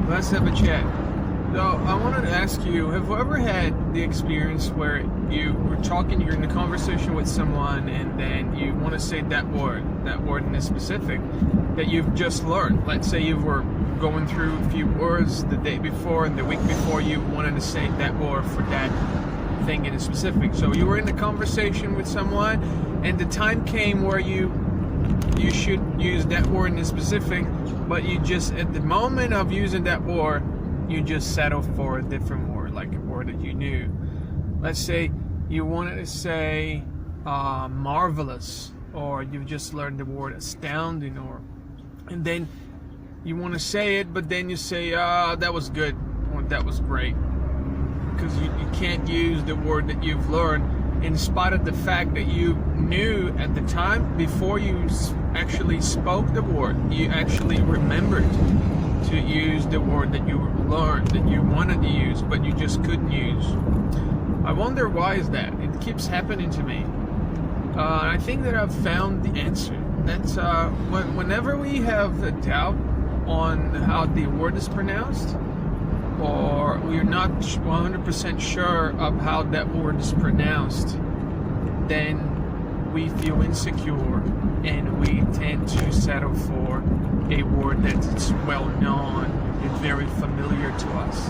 Let's have a chat. So I wanted to ask you, have you ever had the experience where you were talking, you're in a conversation with someone, and then you want to say that word in a specific, that you've just learned? Let's say you were going through a few words the day before and the week before, you wanted to say that word for that thing in a specific. So you were in a conversation with someone, and the time came where you should use that word in a specific, but you just, at the moment of using that word, you just settle for a different word, like a word that you knew. Let's say you wanted to say marvelous, or you've just learned the word astounding, and then you want to say it, but then you say, that was good, or that was great, because you can't use the word that you've learned, in spite of the fact that you knew at the time, before you actually spoke the word, you actually remembered to use the word that you learned, that you wanted to use, but you just couldn't use. I wonder why is that? It keeps happening to me. I think that I've found the answer. That's whenever we have a doubt on how the word is pronounced, or we're not 100% sure of how that word is pronounced, then we feel insecure and we tend to settle for a word that's well known and very familiar to us.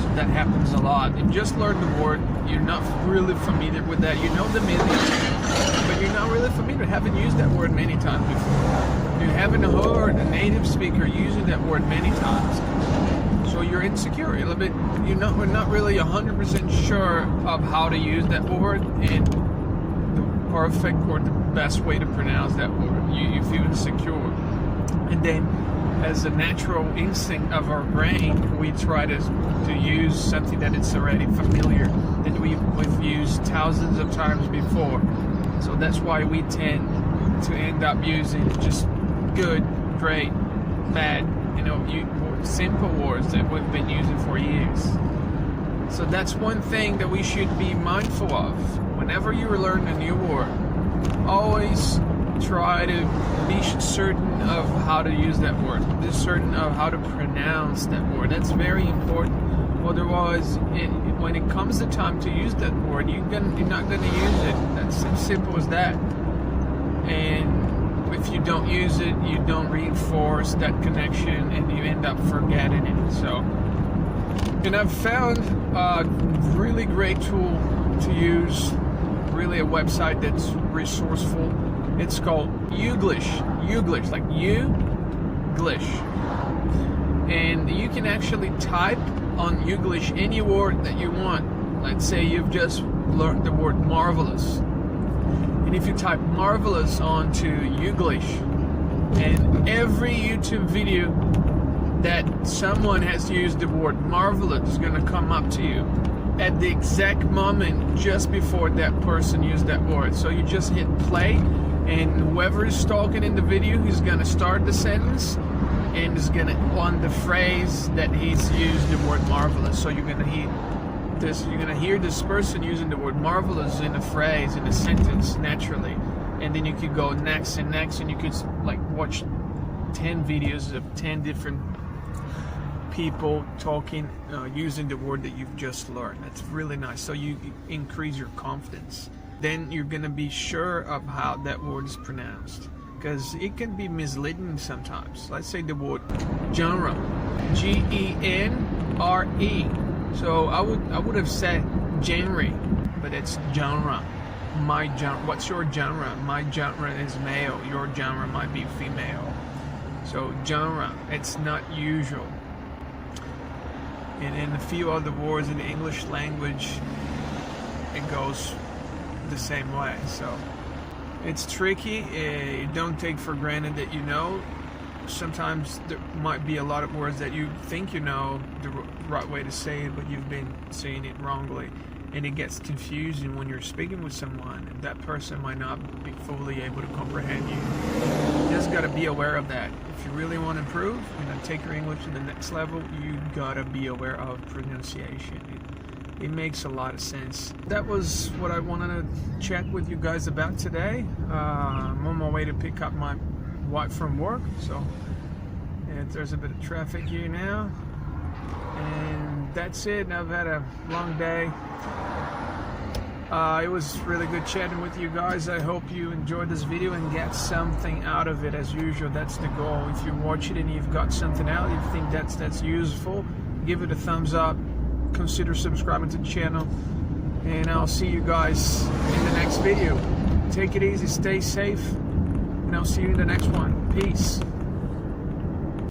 So that happens a lot. You just learned the word, you're not really familiar with that. You know the meaning, but you're not really familiar. Haven't used that word many times before. You haven't heard a native speaker using that word many times. So you're insecure a little bit. We're not really 100% sure of how to use that word and the perfect or the best way to pronounce that word. You feel insecure. And then, as a natural instinct of our brain, we try to use something that it's already familiar, that we've used thousands of times before. So that's why we tend to end up using just good, great, bad, simple words that we've been using for years. So that's one thing that we should be mindful of. Whenever you learn a new word, always try to be certain of how to use that word, be certain of how to pronounce that word. That's very important. Otherwise, when it comes the time to use that word, you're not going to use it. That's as simple as that. And if you don't use it, you don't reinforce that connection, and you end up forgetting it. So, and I've found a really great tool to use, really a website that's resourceful. It's called Youglish, like You-glish. And you can actually type on Youglish any word that you want. Let's say you've just learned the word marvelous. And if you type marvelous onto Youglish, and every YouTube video that someone has used the word marvelous is going to come up to you at the exact moment just before that person used that word. So you just hit play, and whoever is talking in the video, he's going to start the sentence and is going to on the phrase that he's used the word marvelous. So you're going to hear this person using the word marvelous in a phrase, in a sentence, naturally. And then you could go next and next, and you could watch 10 videos of 10 different people talking, using the word that you've just learned. That's really nice. So you increase your confidence. Then you're going to be sure of how that word is pronounced, because it can be misleading sometimes. Let's say the word genre, G-E-N-R-E. So I would have said genre, but it's genre. My genre. What's your genre? My genre is male. Your genre might be female. So genre. It's not usual. And in a few other words in the English language, it goes the same way. So it's tricky. Don't take for granted that you know. Sometimes there might be a lot of words that you think you know the right way to say it, but you've been saying it wrongly, and it gets confusing when you're speaking with someone, and that person might not be fully able to comprehend you. You just got to be aware of that. If you really want to improve and take your English to the next level, you got to be aware of pronunciation. It makes a lot of sense. That was what I wanted to chat with you guys about today. I'm on my way to pick up my wife from work, so And there's a bit of traffic here now. And that's it. I've had a long day. It was really good chatting with you guys. I hope you enjoyed this video and get something out of it. As usual, that's the goal. If you watch it and you've got something out, you think that's useful, give it a thumbs up. Consider subscribing to the channel. And I'll see you guys in the next video. Take it easy, stay safe, and I'll see you in the next one. Peace.